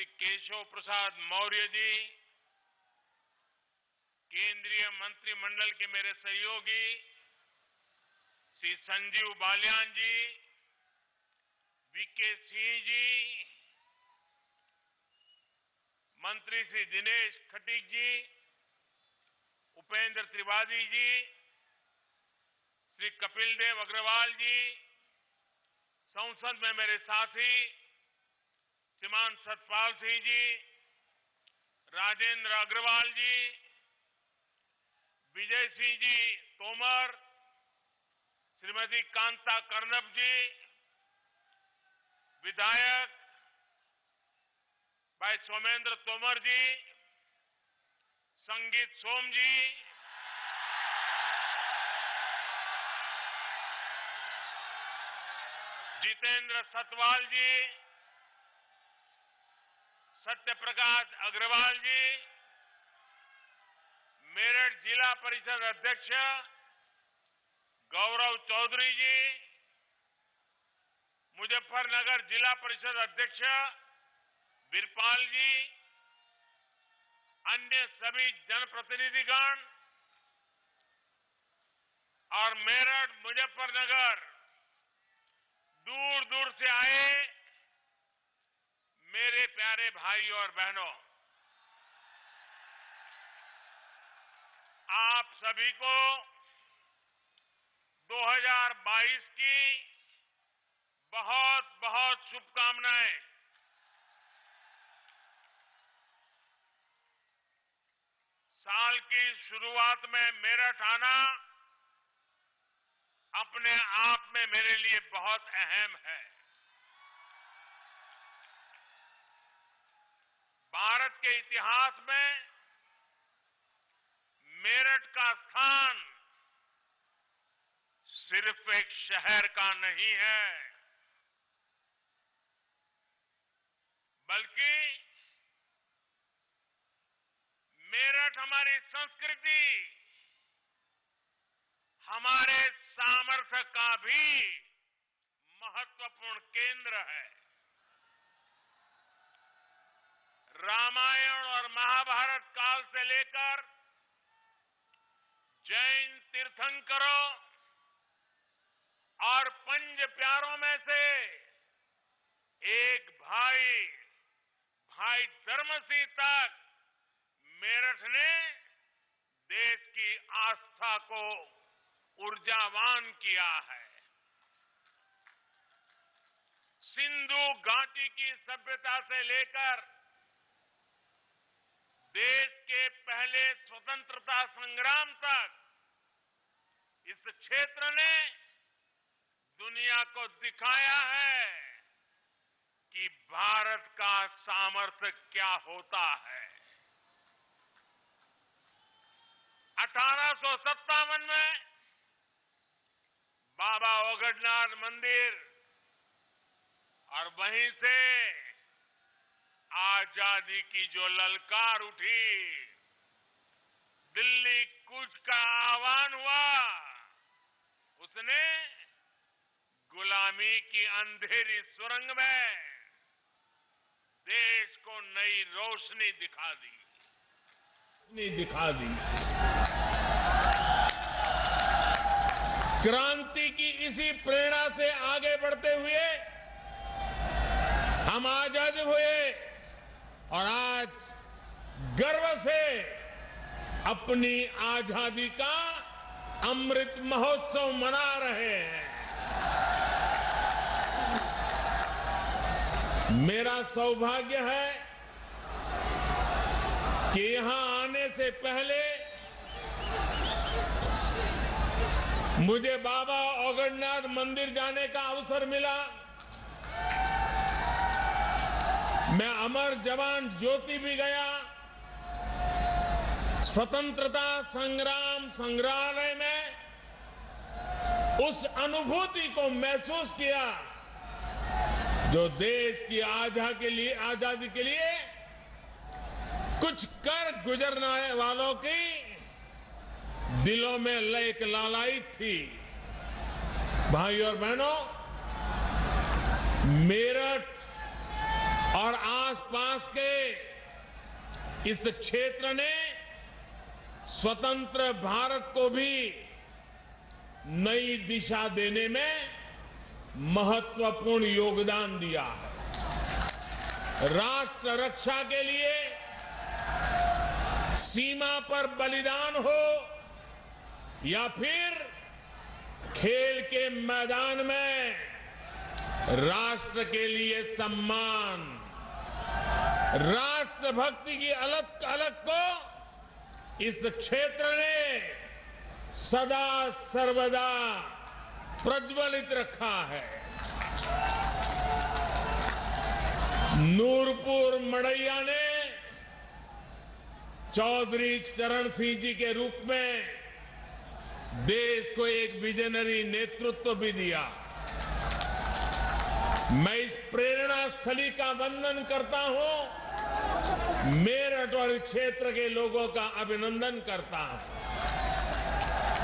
श्री केशव प्रसाद मौर्य जी, केंद्रीय मंत्रिमंडल के मेरे सहयोगी श्री संजीव बालियान जी, वीके सिंह जी, मंत्री श्री दिनेश खटीक जी, उपेंद्र त्रिपाठी जी, श्री कपिल देव अग्रवाल जी, संसद में मेरे साथी श्रीमान सतपाल सिंह जी, राजेंद्र अग्रवाल जी, विजय सिंह जी तोमर, श्रीमती कांता कर्णब जी, विधायक भाई सोमेंद्र तोमर जी, संगीत सोम जी, जितेंद्र सतवाल जी, सत्य प्रकाश अग्रवाल जी, मेरठ जिला परिषद अध्यक्ष गौरव चौधरी जी, मुजफ्फरनगर जिला परिषद अध्यक्ष वीरपाल जी, अन्य सभी जनप्रतिनिधिगण और मेरठ मुजफ्फरनगर दूर दूर से आए मेरे प्यारे भाइयों और बहनों, आप सभी को 2022 की बहुत बहुत शुभकामनाएं। साल की शुरुआत में मेरठ आना अपने आप में मेरे लिए बहुत अहम है। भारत के इतिहास में मेरठ का स्थान सिर्फ एक शहर का नहीं है, बल्कि मेरठ हमारी संस्कृति, हमारे सामर्थ्य का भी महत्वपूर्ण केंद्र है। रामायण और महाभारत काल से लेकर जैन तीर्थंकरों और पंच प्यारों में से एक भाई धर्मसिंह तक मेरठ ने देश की आस्था को ऊर्जावान किया है। सिंधु घाटी की सभ्यता से लेकर देश के पहले स्वतंत्रता संग्राम तक इस क्षेत्र ने दुनिया को दिखाया है कि भारत का सामर्थ्य क्या होता है। 1857 में बाबा ओगडनाथ मंदिर और वहीं से आजादी की जो ललकार उठी, दिल्ली कूच का आह्वान हुआ, उसने गुलामी की अंधेरी सुरंग में देश को नई रोशनी दिखा दी। क्रांति की इसी प्रेरणा से आगे बढ़ते हुए हम आजाद हुए और आज गर्व से अपनी आजादी का अमृत महोत्सव मना रहे हैं। मेरा सौभाग्य है कि यहां आने से पहले मुझे बाबा ओगडनाथ मंदिर जाने का अवसर मिला। मैं अमर जवान ज्योति भी गया, स्वतंत्रता संग्राम संग्रहालय में उस अनुभूति को महसूस किया जो देश की आजादी के लिए कुछ कर गुजरने वालों की दिलों में एक लालायित थी। भाइयों और बहनों, मेरठ और आसपास के इस क्षेत्र ने स्वतंत्र भारत को भी नई दिशा देने में महत्वपूर्ण योगदान दिया है। राष्ट्र रक्षा के लिए सीमा पर बलिदान हो या फिर खेल के मैदान में राष्ट्र के लिए सम्मान, राष्ट्रभक्ति की अलग अलग को इस क्षेत्र ने सदा सर्वदा प्रज्वलित रखा है। नूरपुर मड़ैया ने चौधरी चरण सिंह जी के रूप में देश को एक विजनरी नेतृत्व भी दिया। मैं इस प्रेरणा स्थली का वंदन करता हूं, मेरठ और क्षेत्र के लोगों का अभिनंदन करता हूं।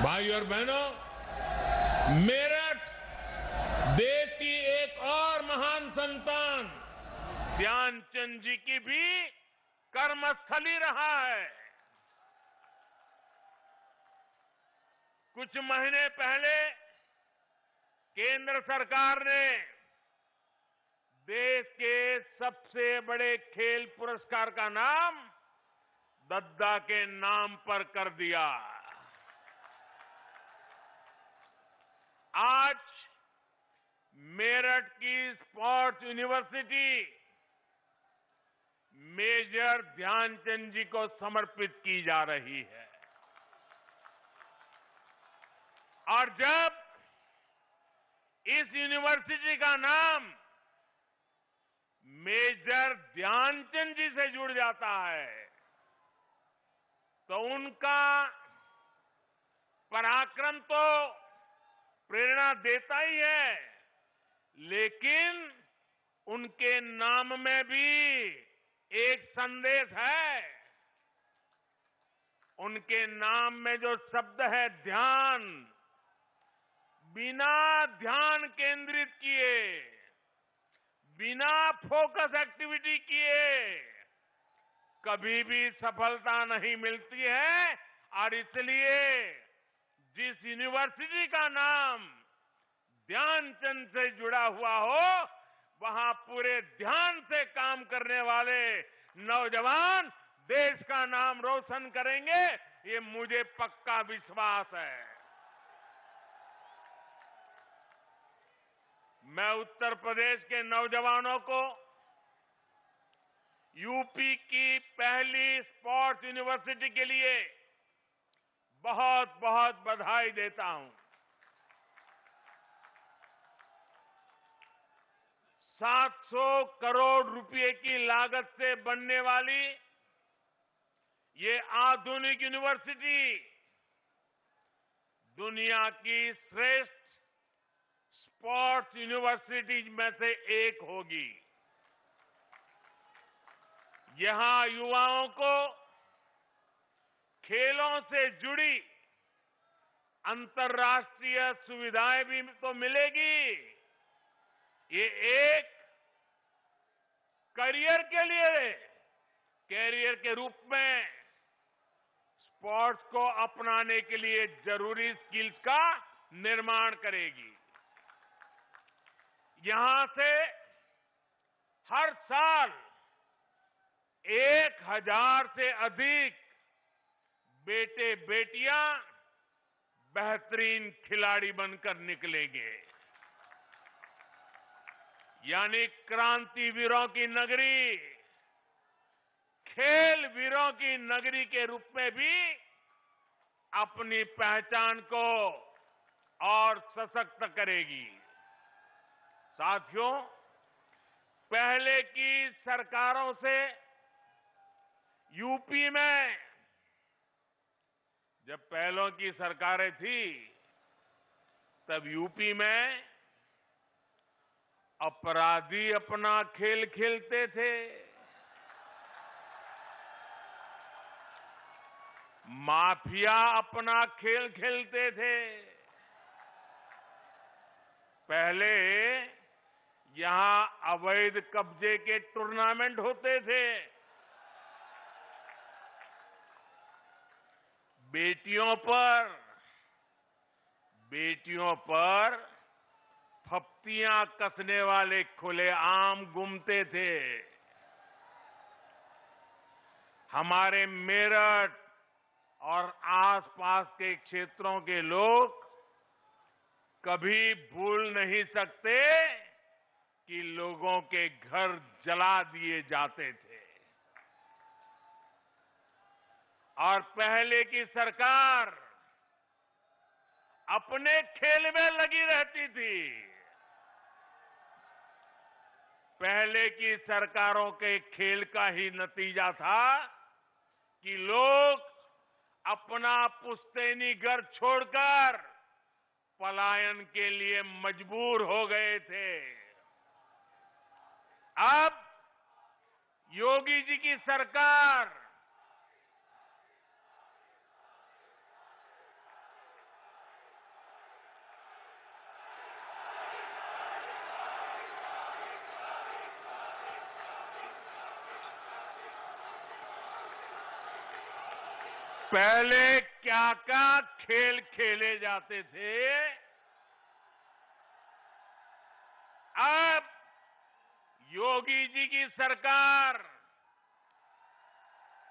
भाइयों और बहनों, मेरठ देश की एक और महान संतान ध्यानचंद जी की भी कर्मस्थली रहा है। कुछ महीने पहले केंद्र सरकार ने देश के सबसे बड़े खेल पुरस्कार का नाम दद्दा के नाम पर कर दिया। आज मेरठ की स्पोर्ट्स यूनिवर्सिटी मेजर ध्यानचंद जी को समर्पित की जा रही है। और जब इस यूनिवर्सिटी का नाम मेजर ध्यानचंद जी से जुड़ जाता है तो उनका पराक्रम तो प्रेरणा देता ही है, लेकिन उनके नाम में भी एक संदेश है। उनके नाम में जो शब्द है ध्यान, बिना ध्यान केंद्रित किए, बिना फोकस एक्टिविटी किए कभी भी सफलता नहीं मिलती है। और इसलिए जिस यूनिवर्सिटी का नाम ध्यानचंद से जुड़ा हुआ हो, वहां पूरे ध्यान से काम करने वाले नौजवान देश का नाम रोशन करेंगे, ये मुझे पक्का विश्वास है। मैं उत्तर प्रदेश के नौजवानों को यूपी की पहली स्पोर्ट्स यूनिवर्सिटी के लिए बहुत बहुत बधाई देता हूं। 700 करोड़ रुपए की लागत से बनने वाली ये आधुनिक यूनिवर्सिटी दुनिया की श्रेष्ठ स्पोर्ट्स यूनिवर्सिटी में से एक होगी। यहां युवाओं को खेलों से जुड़ी अंतर्राष्ट्रीय सुविधाएं भी तो मिलेगी, ये एक करियर के रूप में स्पोर्ट्स को अपनाने के लिए जरूरी स्किल्स का निर्माण करेगी। यहां से हर साल 1000 से अधिक बेटे बेटियां बेहतरीन खिलाड़ी बनकर निकलेंगे। यानी क्रांति वीरों की नगरी, खेल वीरों की नगरी के रूप में भी अपनी पहचान को और सशक्त करेगी। साथियों, पहले की सरकारों से यूपी में, जब पहलों की सरकारें थी तब यूपी में अपराधी अपना खेल खेलते थे, माफिया अपना खेल खेलते थे। पहले यहां अवैध कब्जे के टूर्नामेंट होते थे, बेटियों पर फप्तियां कसने वाले खुलेआम घूमते थे। हमारे मेरठ और आसपास के क्षेत्रों के लोग कभी भूल नहीं सकते कि लोगों के घर जला दिए जाते थे। और पहले की सरकार अपने खेल में लगी रहती थी। पहले की सरकारों के खेल का ही नतीजा था कि लोग अपना पुश्तैनी घर छोड़कर पलायन के लिए मजबूर हो गए थे। अब योगी जी की सरकार पहले क्या क्या खेल खेले जाते थे, अब योगी जी की सरकार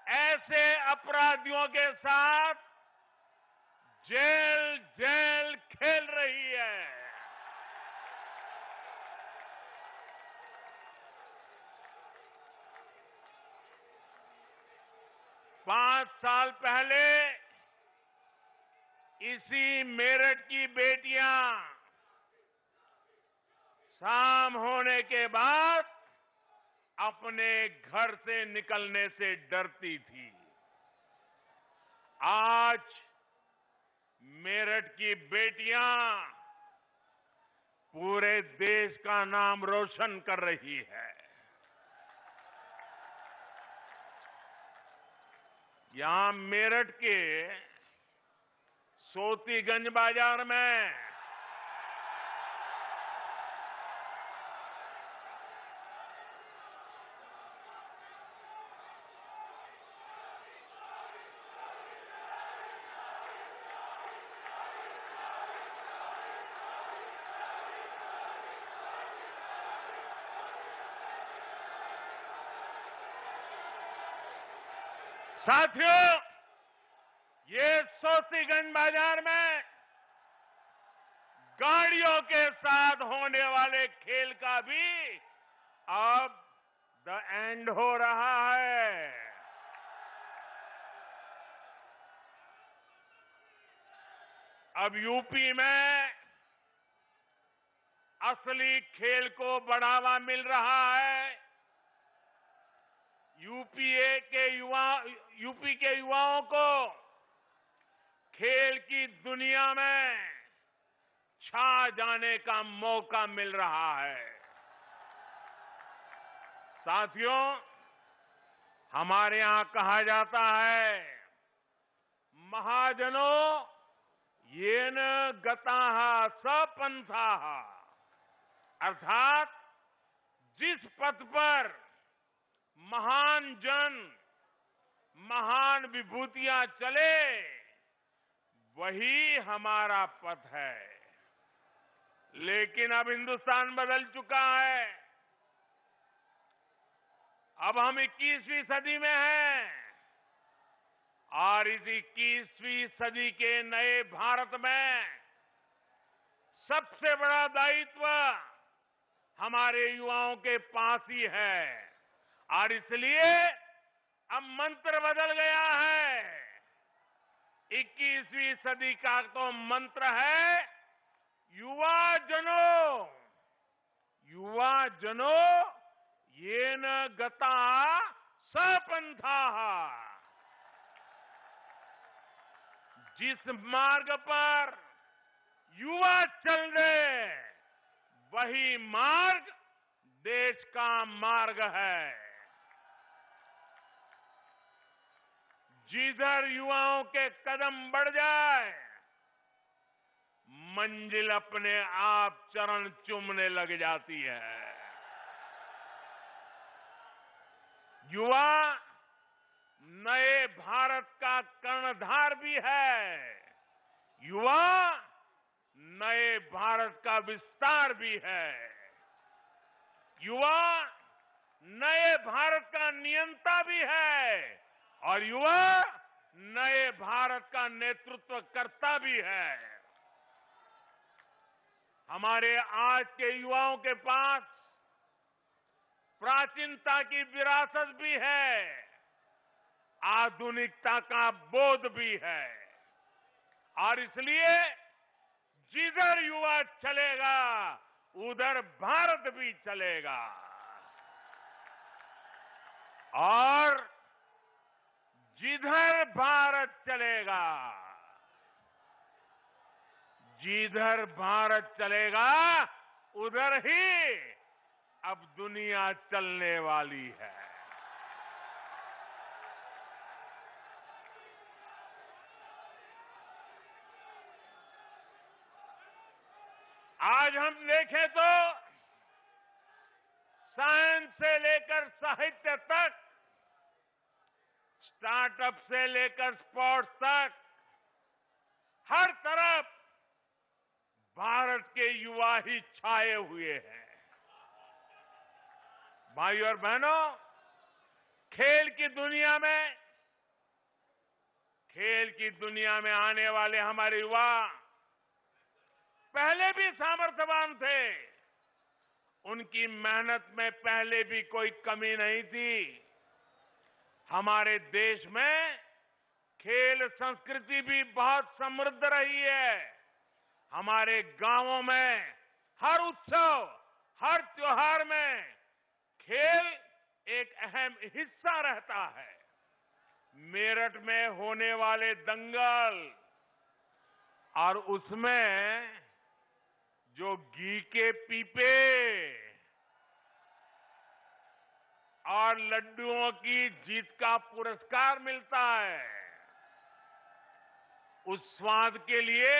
ऐसे अपराधियों के साथ जेल जेल खेल रही है। 5 साल पहले इसी मेरठ की बेटियां शाम होने के बाद अपने घर से निकलने से डरती थी। आज मेरठ की बेटियां पूरे देश का नाम रोशन कर रही है। यहां मेरठ के सोतीगंज बाजार में साथियों, ये सोतीगंज बाजार में गाड़ियों के साथ होने वाले खेल का भी अब द एंड हो रहा है। अब यूपी में असली खेल को बढ़ावा मिल रहा है। यूपी के युवाओं को खेल की दुनिया में छा जाने का मौका मिल रहा है। साथियों, हमारे यहां कहा जाता है, महाजनों येन गताः स पंथाः, अर्थात जिस पथ पर महान जन, महान विभूतियां चले, वही हमारा पथ है। लेकिन अब हिंदुस्तान बदल चुका है। अब हम 21वीं सदी में हैं और इस 21वीं सदी के नए भारत में सबसे बड़ा दायित्व हमारे युवाओं के पास ही है। और इसलिए अब मंत्र बदल गया है। 21वीं सदी का तो मंत्र है, युवा जनों येन गताः स पंथाः। जिस मार्ग पर युवा चल रहे, वही मार्ग देश का मार्ग है। जिधर युवाओं के कदम बढ़ जाए, मंजिल अपने आप चरण चूमने लग जाती है। युवा नए भारत का कर्णधार भी है। युवा नए भारत का विस्तार भी है। युवा नए भारत का नियंता भी है और युवा नए भारत का नेतृत्व करता भी है। हमारे आज के युवाओं के पास प्राचीनता की विरासत भी है, आधुनिकता का बोध भी है और इसलिए जिधर युवा चलेगा उधर भारत भी चलेगा। और जिधर भारत चलेगा, जिधर भारत चलेगा उधर ही अब दुनिया चलने वाली है। आज हम देखें तो साइंस से लेकर साहित्य तक, स्टार्टअप से लेकर स्पोर्ट्स तक, हर तरफ भारत के युवा ही छाए हुए हैं। भाइयों और बहनों, खेल की दुनिया में आने वाले हमारे युवा पहले भी सामर्थ्यवान थे। उनकी मेहनत में पहले भी कोई कमी नहीं थी। हमारे देश में खेल संस्कृति भी बहुत समृद्ध रही है। हमारे गांवों में हर उत्सव, हर त्योहार में खेल एक अहम हिस्सा रहता है। मेरठ में होने वाले दंगल और उसमें जो घी के पीपे और लड्डुओं की जीत का पुरस्कार मिलता है, उस स्वाद के लिए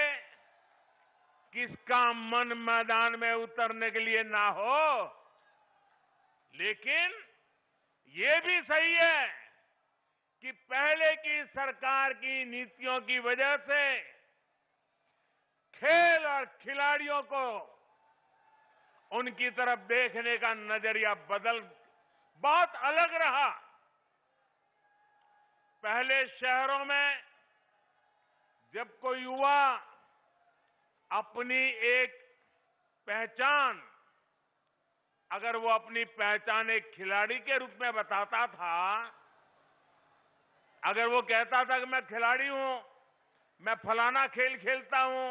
किसका मन मैदान में उतरने के लिए ना हो। लेकिन ये भी सही है कि पहले की सरकार की नीतियों की वजह से खेल और खिलाड़ियों को उनकी तरफ देखने का नजरिया बहुत अलग रहा। पहले शहरों में जब कोई युवा अपनी एक पहचान, अगर वो अपनी पहचान एक खिलाड़ी के रूप में बताता था, अगर वो कहता था कि मैं खिलाड़ी हूं, मैं फलाना खेल खेलता हूं,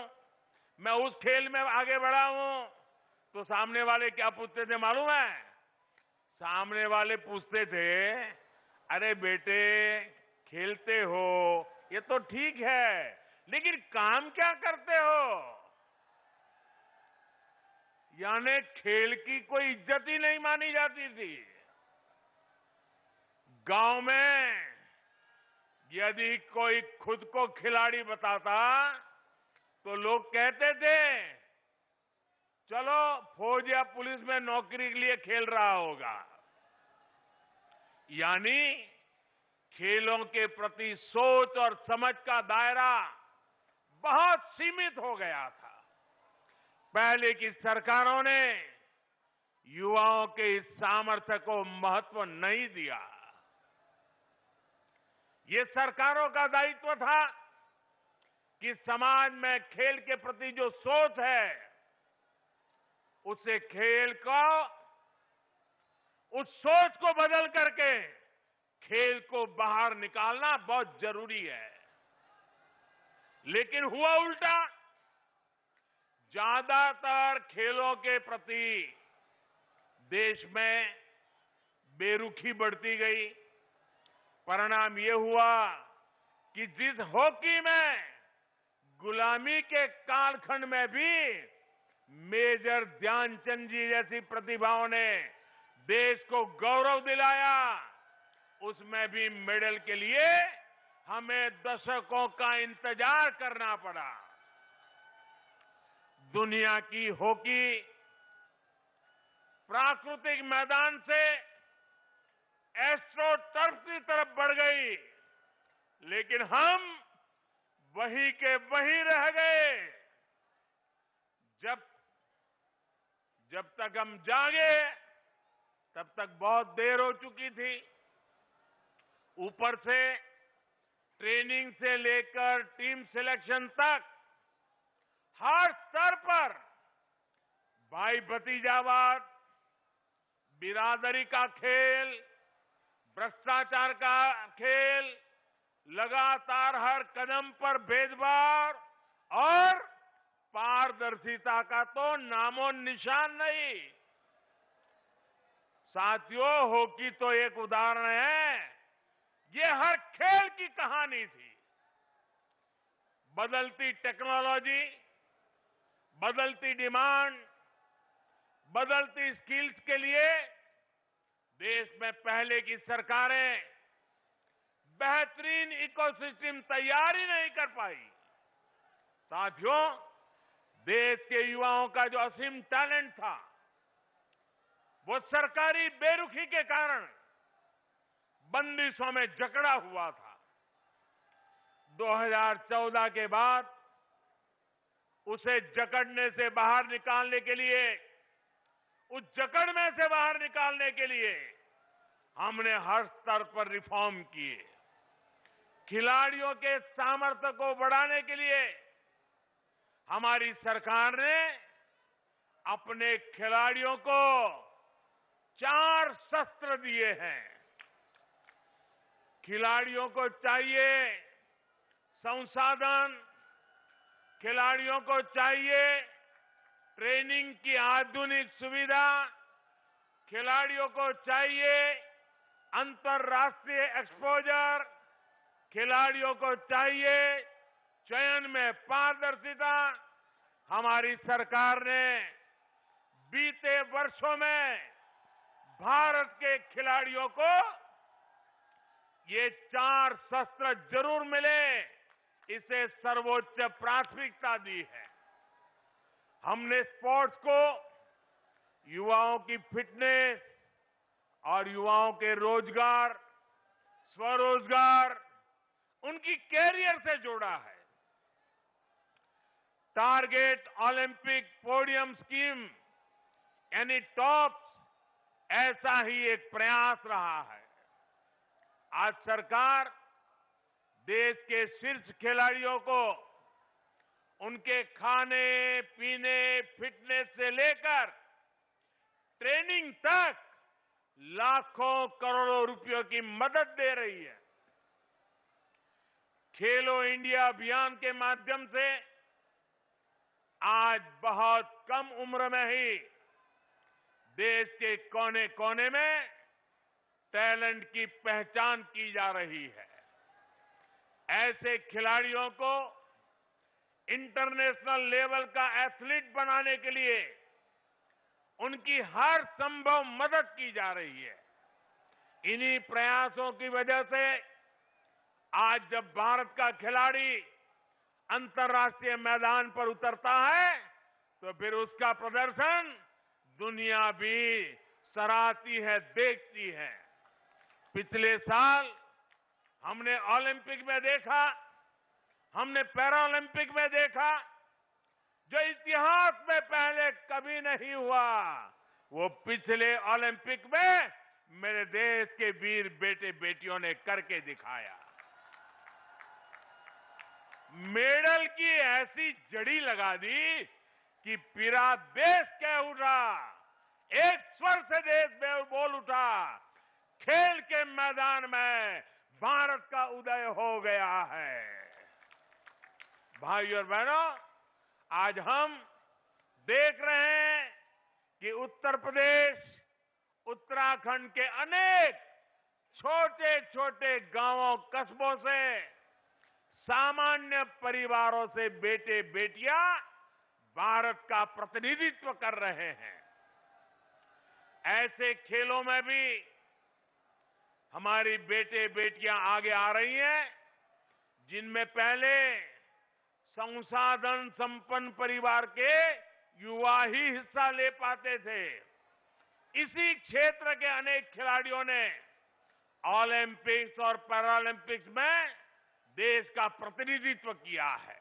मैं उस खेल में आगे बढ़ा हूं, तो सामने वाले क्या पूछते थे मालूम है? सामने वाले पूछते थे, अरे बेटे खेलते हो ये तो ठीक है, लेकिन काम क्या करते हो? यानी खेल की कोई इज्जत ही नहीं मानी जाती थी। गांव में यदि कोई खुद को खिलाड़ी बताता तो लोग कहते थे, चलो फौज या पुलिस में नौकरी के लिए खेल रहा होगा। यानी खेलों के प्रति सोच और समझ का दायरा बहुत सीमित हो गया था। पहले की सरकारों ने युवाओं के इस सामर्थ्य को महत्व नहीं दिया। ये सरकारों का दायित्व था कि समाज में खेल के प्रति जो सोच है, उसे खेल को, उस सोच को बदल करके खेल को बाहर निकालना बहुत जरूरी है। लेकिन हुआ उल्टा, ज्यादातर खेलों के प्रति देश में बेरुखी बढ़ती गई। परिणाम ये हुआ कि जिस हॉकी में गुलामी के कालखंड में भी मेजर ध्यानचंद जी जैसी प्रतिभाओं ने देश को गौरव दिलाया, उसमें भी मेडल के लिए हमें दशकों का इंतजार करना पड़ा। दुनिया की हॉकी प्राकृतिक मैदान से एस्ट्रो टर्फ की तरफ बढ़ गई। लेकिन हम वहीं के वहीं रह गए। जब तक हम जागे तब तक बहुत देर हो चुकी थी। ऊपर से ट्रेनिंग से लेकर टीम सिलेक्शन तक हर स्तर पर भाई भतीजावाद, बिरादरी का खेल, भ्रष्टाचार का खेल, लगातार हर कदम पर भेदभाव और पारदर्शिता का तो नामो निशान नहीं। साथियों, हॉकी तो एक उदाहरण है, ये हर खेल की कहानी थी। बदलती टेक्नोलॉजी, बदलती डिमांड, बदलती स्किल्स के लिए देश में पहले की सरकारें बेहतरीन इकोसिस्टम तैयार ही नहीं कर पाई। साथियों, देश के युवाओं का जो असीम टैलेंट था, वो सरकारी बेरुखी के कारण बंदिशों में जकड़ा हुआ था। 2014 के बाद उसे जकड़ने से बाहर निकालने के लिए, उस जकड़ में से बाहर निकालने के लिए हमने हर स्तर पर रिफॉर्म किए। खिलाड़ियों के सामर्थ्य को बढ़ाने के लिए हमारी सरकार ने अपने खिलाड़ियों को 4 शस्त्र दिए हैं। खिलाड़ियों को चाहिए संसाधन, खिलाड़ियों को चाहिए ट्रेनिंग की आधुनिक सुविधा, खिलाड़ियों को चाहिए अंतर्राष्ट्रीय एक्सपोजर, खिलाड़ियों को चाहिए चयन में पारदर्शिता। हमारी सरकार ने बीते वर्षों में भारत के खिलाड़ियों को ये 4 शस्त्र जरूर मिले, इसे सर्वोच्च प्राथमिकता दी है। हमने स्पोर्ट्स को युवाओं की फिटनेस और युवाओं के रोजगार, स्वरोजगार, उनकी कैरियर से जोड़ा है। टारगेट ओलंपिक पोडियम स्कीम यानी टॉप्स, ऐसा ही एक प्रयास रहा है। आज सरकार देश के शीर्ष खिलाड़ियों को उनके खाने पीने, फिटनेस से लेकर ट्रेनिंग तक लाखों करोड़ों रुपयों की मदद दे रही है। खेलो इंडिया अभियान के माध्यम से आज बहुत कम उम्र में ही देश के कोने कोने में टैलेंट की पहचान की जा रही है। ऐसे खिलाड़ियों को इंटरनेशनल लेवल का एथलीट बनाने के लिए उनकी हर संभव मदद की जा रही है। इन्हीं प्रयासों की वजह से आज जब भारत का खिलाड़ी अंतर्राष्ट्रीय मैदान पर उतरता है तो फिर उसका प्रदर्शन दुनिया भी सराहती है, देखती है। पिछले साल हमने ओलंपिक में देखा, हमने पैरालंपिक में देखा, जो इतिहास में पहले कभी नहीं हुआ, वो पिछले ओलंपिक में मेरे देश के वीर बेटे बेटियों ने करके दिखाया। मेडल की ऐसी जड़ी लगा दी कि पूरा देश कह उठा, एक स्वर से देश में बोल उठा, खेल के मैदान में भारत का उदय हो गया है। भाइयों और बहनों, आज हम देख रहे हैं कि उत्तर प्रदेश, उत्तराखंड के अनेक छोटे छोटे गांवों, कस्बों से, सामान्य परिवारों से बेटे बेटियां भारत का प्रतिनिधित्व कर रहे हैं। ऐसे खेलों में भी हमारी बेटे बेटियां आगे आ रही हैं, जिनमें पहले संसाधन संपन्न परिवार के युवा ही हिस्सा ले पाते थे। इसी क्षेत्र के अनेक खिलाड़ियों ने ओलंपिक्स और पैरालंपिक्स में देश का प्रतिनिधित्व किया है।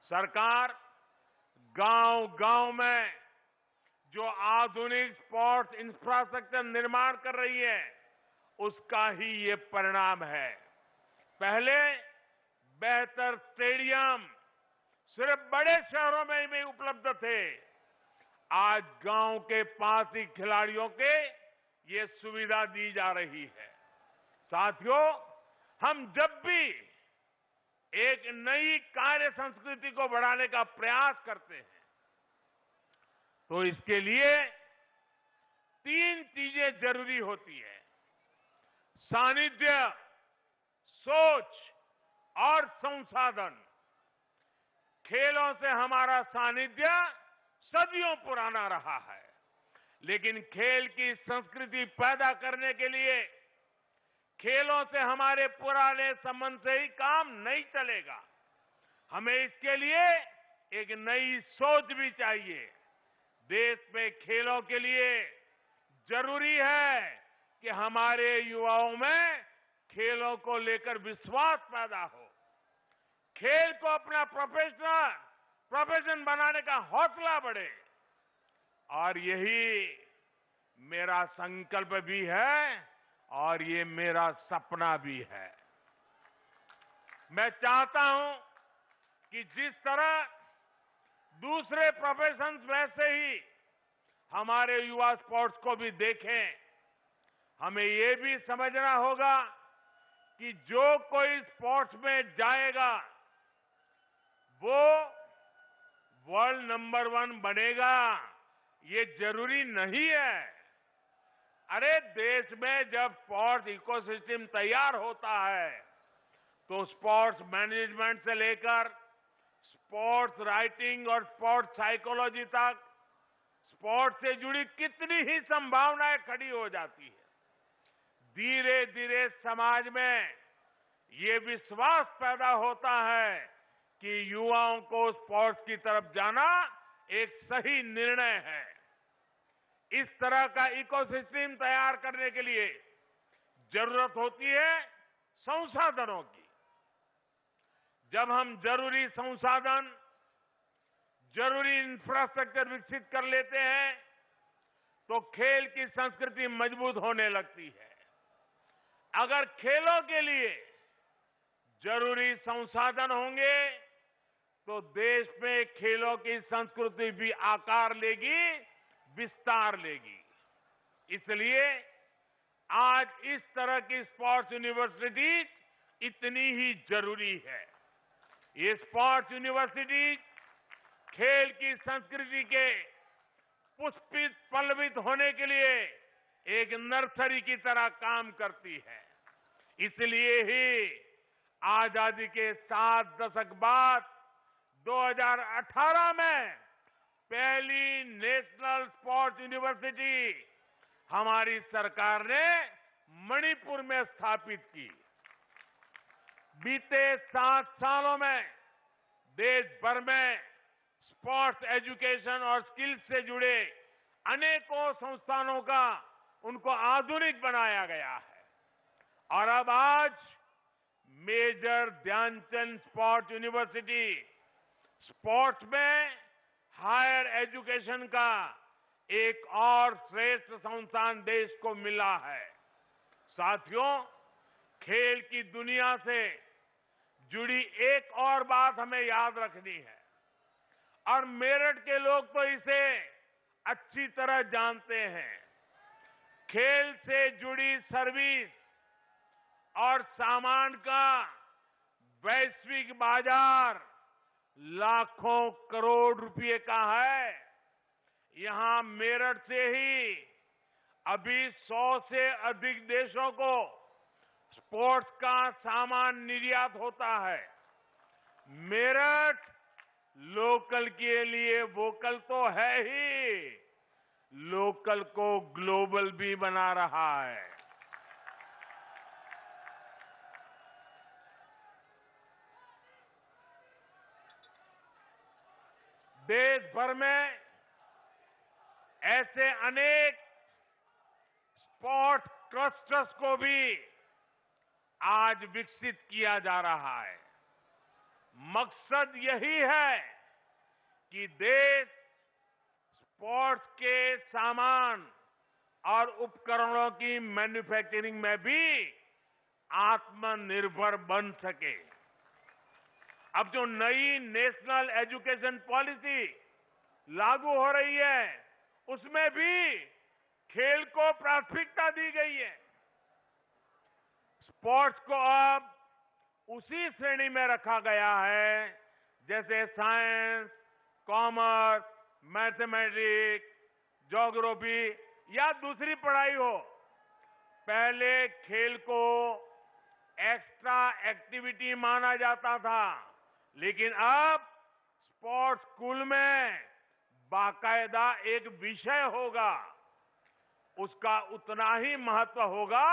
सरकार गांव-गांव में जो आधुनिक स्पोर्ट्स इंफ्रास्ट्रक्चर निर्माण कर रही है, उसका ही ये परिणाम है। पहले बेहतर स्टेडियम सिर्फ बड़े शहरों में ही उपलब्ध थे। आज गांव के पास ही खिलाड़ियों के ये सुविधा दी जा रही है। साथियों, हम जब भी एक नई कार्य संस्कृति को बढ़ाने का प्रयास करते हैं, तो इसके लिए 3 चीजें जरूरी होती है: सानिध्य, सोच और संसाधन। खेलों से हमारा सानिध्य सदियों पुराना रहा है, लेकिन खेल की संस्कृति पैदा करने के लिए खेलों से हमारे पुराने संबंध से ही काम नहीं चलेगा। हमें इसके लिए एक नई सोच भी चाहिए। देश में खेलों के लिए जरूरी है कि हमारे युवाओं में खेलों को लेकर विश्वास पैदा हो, खेल को अपना प्रोफेशन बनाने का हौसला बढ़े। और यही मेरा संकल्प भी है और ये मेरा सपना भी है। मैं चाहता हूं कि जिस तरह दूसरे प्रोफेशंस वैसे ही हमारे युवा स्पोर्ट्स को भी देखें। हमें ये भी समझना होगा कि जो कोई स्पोर्ट्स में जाएगा वो वर्ल्ड नंबर 1 बनेगा, ये जरूरी नहीं है। अरे देश में जब स्पोर्ट्स इकोसिस्टम तैयार होता है तो स्पोर्ट्स मैनेजमेंट से लेकर स्पोर्ट्स राइटिंग और स्पोर्ट्स साइकोलॉजी तक स्पोर्ट्स से जुड़ी कितनी ही संभावनाएं खड़ी हो जाती है। धीरे धीरे समाज में ये विश्वास पैदा होता है कि युवाओं को स्पोर्ट्स की तरफ जाना एक सही निर्णय है। इस तरह का इकोसिस्टम तैयार करने के लिए जरूरत होती है संसाधनों की। जब हम जरूरी संसाधन, जरूरी इंफ्रास्ट्रक्चर विकसित कर लेते हैं तो खेल की संस्कृति मजबूत होने लगती है। अगर खेलों के लिए जरूरी संसाधन होंगे तो देश में खेलों की संस्कृति भी आकार लेगी, विस्तार लेगी। इसलिए आज इस तरह की स्पोर्ट्स यूनिवर्सिटी इतनी ही जरूरी है। ये स्पोर्ट्स यूनिवर्सिटी खेल की संस्कृति के पुष्पित पल्लवित होने के लिए एक नर्सरी की तरह काम करती है। इसलिए ही आजादी के 7 दशक बाद 2018 में पहली नेशनल स्पोर्ट्स यूनिवर्सिटी हमारी सरकार ने मणिपुर में स्थापित की। बीते 7 सालों में देश भर में स्पोर्ट्स एजुकेशन और स्किल्स से जुड़े अनेकों संस्थानों का उनको आधुनिक बनाया गया है। और अब आज मेजर ध्यानचंद स्पोर्ट्स यूनिवर्सिटी स्पोर्ट्स में हायर एजुकेशन का एक और श्रेष्ठ संस्थान देश को मिला है। साथियों, खेल की दुनिया से जुड़ी एक और बात हमें याद रखनी है और मेरठ के लोग तो इसे अच्छी तरह जानते हैं। खेल से जुड़ी सर्विस और सामान का वैश्विक बाजार लाखों करोड़ रुपए का है। यहां मेरठ से ही अभी 100 से अधिक देशों को स्पोर्ट्स का सामान निर्यात होता है। मेरठ लोकल के लिए वोकल तो है ही, लोकल को ग्लोबल भी बना रहा है। देश भर में ऐसे अनेक स्पोर्ट्स क्लस्टर्स को भी आज विकसित किया जा रहा है। मकसद यही है कि देश स्पोर्ट्स के सामान और उपकरणों की मैन्युफैक्चरिंग में भी आत्मनिर्भर बन सके। अब जो नई नेशनल एजुकेशन पॉलिसी लागू हो रही है, उसमें भी खेल को प्राथमिकता दी गई है। स्पोर्ट्स को अब उसी श्रेणी में रखा गया है जैसे साइंस, कॉमर्स, मैथमेटिक्स, ज्योग्राफी या दूसरी पढ़ाई हो। पहले खेल को एक्स्ट्रा एक्टिविटी माना जाता था, लेकिन अब स्पोर्ट्स स्कूल में बाकायदा एक विषय होगा। उसका उतना ही महत्व होगा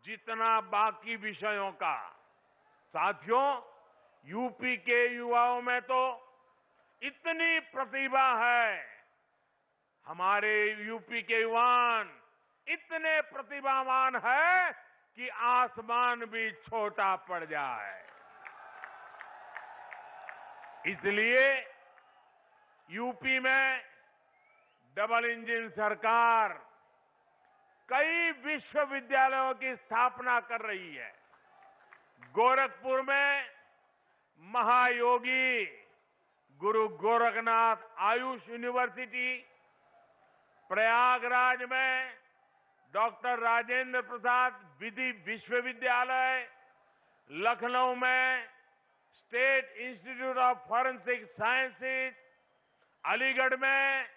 जितना बाकी विषयों का। साथियों, यूपी के युवाओं में तो इतनी प्रतिभा है, हमारे यूपी के युवान इतने प्रतिभावान है कि आसमान भी छोटा पड़ जाए। इसलिए यूपी में डबल इंजन सरकार कई विश्वविद्यालयों की स्थापना कर रही है। गोरखपुर में महायोगी गुरु गोरखनाथ आयुष यूनिवर्सिटी, प्रयागराज में डॉक्टर राजेंद्र प्रसाद विधि विश्वविद्यालय, लखनऊ में state institute of forensic sciences, Aligarh में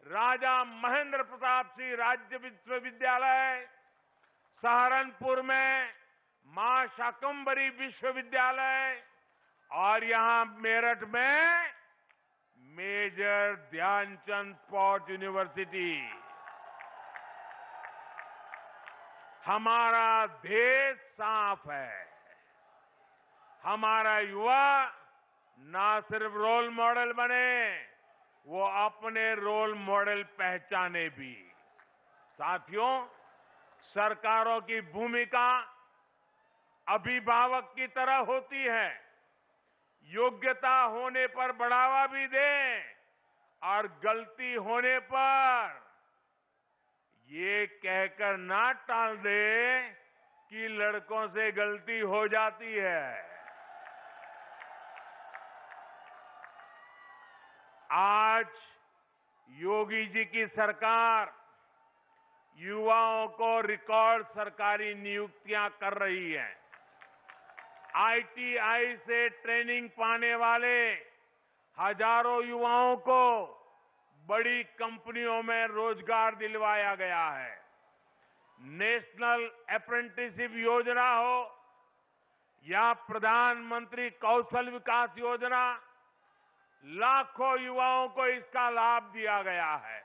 राजा महेंद्र प्रताप सिंह राज्य विश्वविद्यालय, सहारनपुर में मां शाकंभरी विश्वविद्यालय और यहां मेरठ में मेजर ध्यानचंद स्पोर्ट्स यूनिवर्सिटी। हमारा देश साफ है। हमारा युवा ना सिर्फ रोल मॉडल बने, वो अपने रोल मॉडल पहचाने भी। साथियों, सरकारों की भूमिका अभिभावक की तरह होती है। योग्यता होने पर बढ़ावा भी दें और गलती होने पर ये कहकर ना टाल दे कि लड़कों से गलती हो जाती है। आज योगी जी की सरकार युवाओं को रिकॉर्ड सरकारी नियुक्तियां कर रही है। आईटीआई से ट्रेनिंग पाने वाले हजारों युवाओं को बड़ी कंपनियों में रोजगार दिलवाया गया है। नेशनल अप्रेंटिसशिप योजना हो या प्रधानमंत्री कौशल विकास योजना, लाखों युवाओं को इसका लाभ दिया गया है।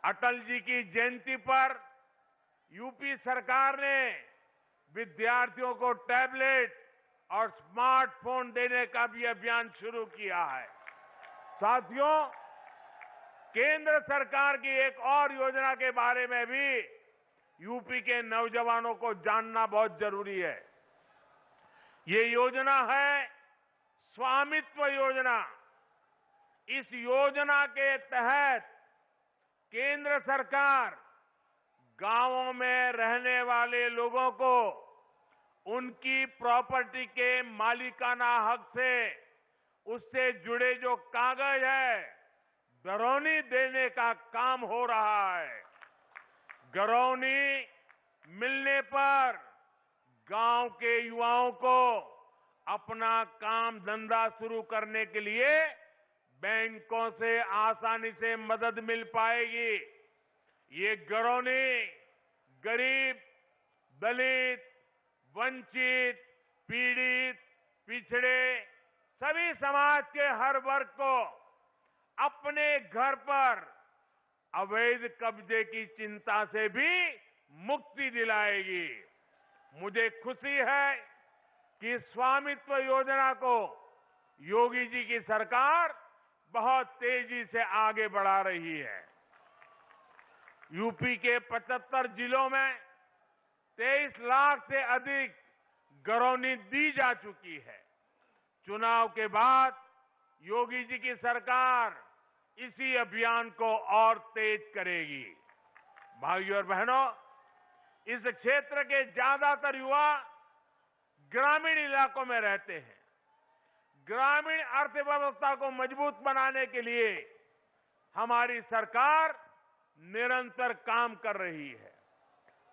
अटल जी की जयंती पर यूपी सरकार ने विद्यार्थियों को टैबलेट और स्मार्टफोन देने का भी अभियान शुरू किया है। साथियों, केंद्र सरकार की एक और योजना के बारे में भी यूपी के नौजवानों को जानना बहुत जरूरी है। ये योजना है स्वामित्व योजना। इस योजना के तहत केंद्र सरकार गांवों में रहने वाले लोगों को उनकी प्रॉपर्टी के मालिकाना हक से उससे जुड़े जो कागज है, घरौनी देने का काम हो रहा है। घरौनी मिलने पर गांव के युवाओं को अपना काम धंधा शुरू करने के लिए बैंकों से आसानी से मदद मिल पाएगी। ये घरौनी गरीब, दलित, वंचित, पीड़ित, पिछड़े सभी समाज के हर वर्ग को अपने घर पर अवैध कब्जे की चिंता से भी मुक्ति दिलाएगी। मुझे खुशी है कि स्वामित्व योजना को योगी जी की सरकार बहुत तेजी से आगे बढ़ा रही है। यूपी के 75 जिलों में 23 लाख से अधिक गरौनी दी जा चुकी है। चुनाव के बाद योगी जी की सरकार इसी अभियान को और तेज करेगी। भाइयों और बहनों, इस क्षेत्र के ज्यादातर युवा ग्रामीण इलाकों में रहते हैं। ग्रामीण अर्थव्यवस्था को मजबूत बनाने के लिए हमारी सरकार निरंतर काम कर रही है।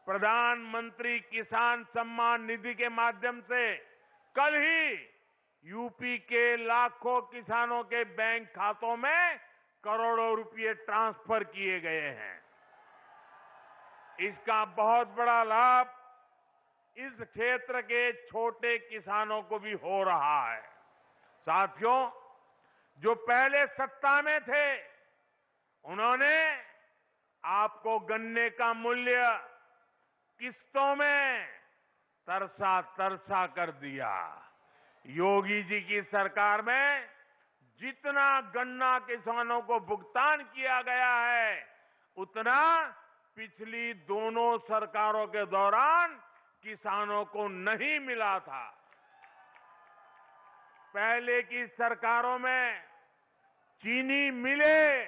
प्रधानमंत्री किसान सम्मान निधि के माध्यम से कल ही यूपी के लाखों किसानों के बैंक खातों में करोड़ों रुपए ट्रांसफर किए गए हैं। इसका बहुत बड़ा लाभ इस क्षेत्र के छोटे किसानों को भी हो रहा है। साथियों, जो पहले सत्ता में थे, उन्होंने आपको गन्ने का मूल्य किस्तों में तरसा तरसा कर दिया। योगी जी की सरकार में जितना गन्ना किसानों को भुगतान किया गया है, उतना पिछली दोनों सरकारों के दौरान किसानों को नहीं मिला था। पहले की सरकारों में चीनी मिले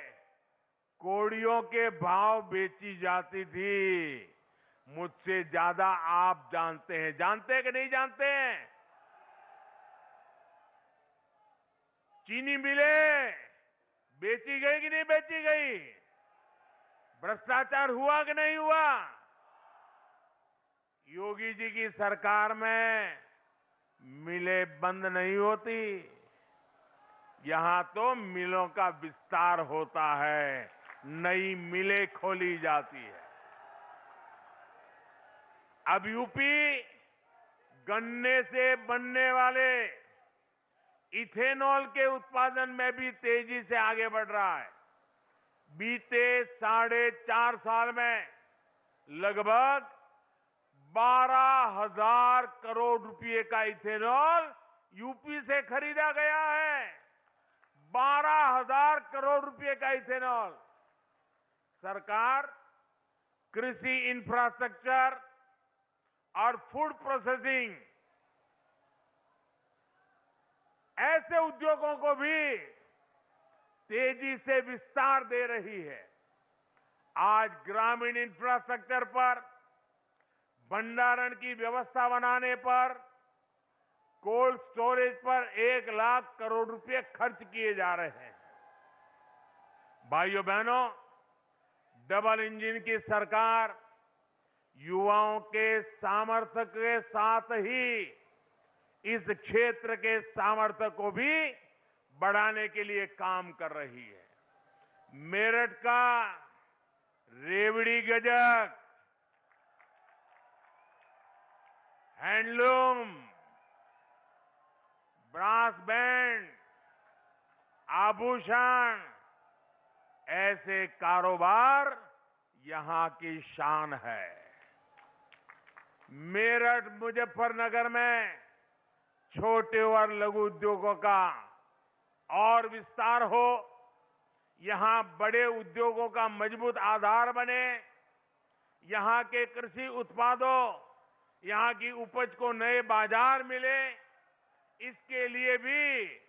कोड़ियों के भाव बेची जाती थी। मुझसे ज्यादा आप जानते हैं। जानते हैं कि नहीं जानते हैं? चीनी मिले बेची गई कि नहीं बेची गई? भ्रष्टाचार हुआ कि नहीं हुआ? योगी जी की सरकार में मिलें बंद नहीं होती, यहां तो मिलों का विस्तार होता है, नई मिलें खोली जाती है। अब यूपी गन्ने से बनने वाले इथेनॉल के उत्पादन में भी तेजी से आगे बढ़ रहा है। बीते 4.5 साल में लगभग 12,000 करोड़ रुपए का इथेनॉल यूपी से खरीदा गया है। 12,000 करोड़ रुपए का इथेनॉल। सरकार कृषि इंफ्रास्ट्रक्चर और फूड प्रोसेसिंग ऐसे उद्योगों को भी तेजी से विस्तार दे रही है। आज ग्रामीण इंफ्रास्ट्रक्चर पर, भंडारण की व्यवस्था बनाने पर, कोल्ड स्टोरेज पर 1 लाख करोड़ रुपए खर्च किए जा रहे हैं। भाइयों बहनों, डबल इंजन की सरकार युवाओं के सामर्थ्य के साथ ही इस क्षेत्र के सामर्थ्य को भी बढ़ाने के लिए काम कर रही है। मेरठ का रेवड़ी गजक, हैंडलूम, ब्रास बैंड, आभूषण, ऐसे कारोबार यहां की शान है। मेरठ मुजफ्फरनगर में छोटे और लघु उद्योगों का और विस्तार हो, यहां बड़े उद्योगों का मजबूत आधार बने, यहां के कृषि उत्पादों, यहां की उपज को नए बाजार मिले, इसके लिए भी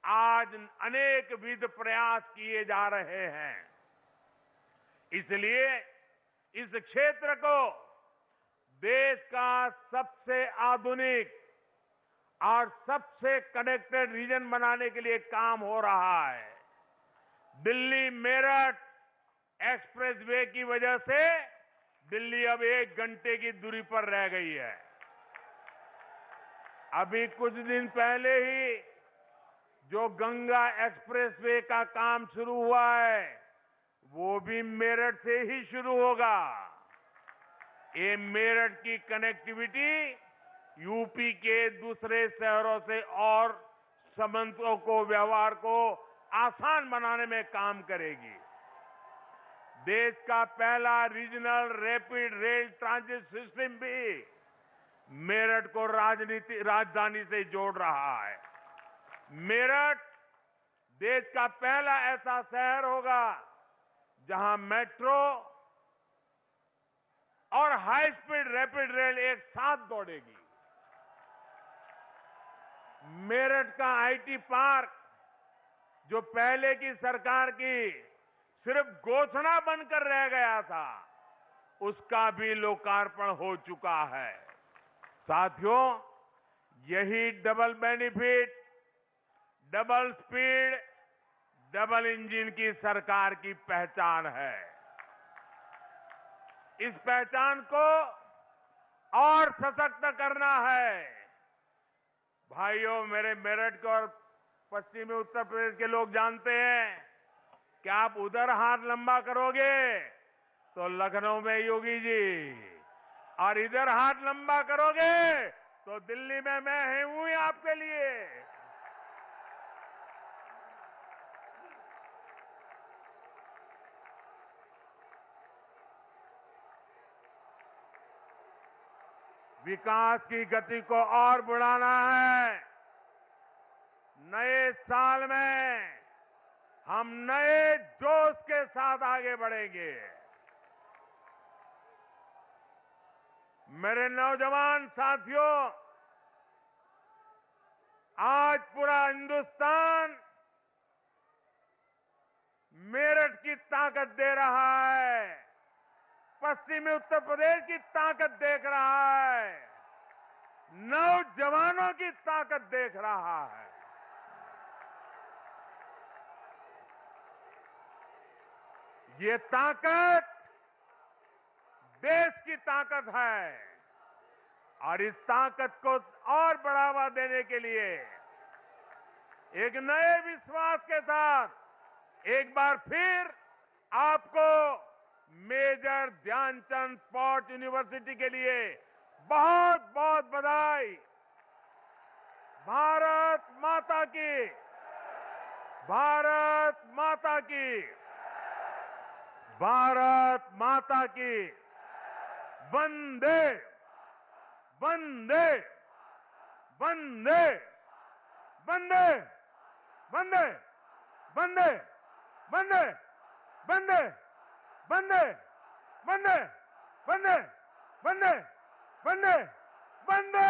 आज अनेक विध प्रयास किए जा रहे हैं। इसलिए इस क्षेत्र को देश का सबसे आधुनिक और सबसे कनेक्टेड रीजन बनाने के लिए काम हो रहा है। दिल्ली मेरठ एक्सप्रेसवे की वजह से दिल्ली अब 1 घंटे की दूरी पर रह गई है। अभी कुछ दिन पहले ही जो गंगा एक्सप्रेसवे का काम शुरू हुआ है, वो भी मेरठ से ही शुरू होगा। ये मेरठ की कनेक्टिविटी यूपी के दूसरे शहरों से और संबंधों को, व्यवहार को आसान बनाने में काम करेगी। देश का पहला regional rapid rail transit system भी मेरठ को राजधानी से जोड़ रहा है। मेरठ देश का पहला ऐसा शहर होगा जहां मेट्रो और हाई स्पीड रैपिड रेल एक साथ दौड़ेगी। मेरठ का आईटी पार्क जो पहले की सरकार की सिर्फ घोषणा बनकर रह गया था, उसका भी लोकार्पण हो चुका है। साथियों, यही double benefit, double speed, double engine की सरकार की पहचान है। इस पहचान को और सशक्त करना है। भाइयों, मेरे मेरठ के और पश्चिमी उत्तर प्रदेश के लोग जानते हैं कि आप उधर हाथ लंबा करोगे तो लखनऊ में योगी जी, और इधर हाथ लंबा करोगे तो दिल्ली में मैं हूं ही आपके लिए। विकास की गति को और बढ़ाना है। नए साल में हम नए जोश के साथ आगे बढ़ेंगे। मेरे नौजवान साथियों, आज पूरा हिंदुस्तान मेरठ की ताकत दे रहा है, पश्चिमी उत्तर प्रदेश की ताकत देख रहा है, नौजवानों की ताकत देख रहा है। ये ताकत देश की ताकत है और इस ताकत को और बढ़ावा देने के लिए एक नए विश्वास के साथ एक बार फिर आपको मेजर ध्यानचंद स्पोर्ट्स यूनिवर्सिटी के लिए बहुत बहुत बधाई। भारत माता की, भारत माता की, भारत माता की। वंदे वंदे वंदे वंदे वंदे वंदे वंदे वंदे वंदे वंदे वंदे वंदे वंदे वंदे।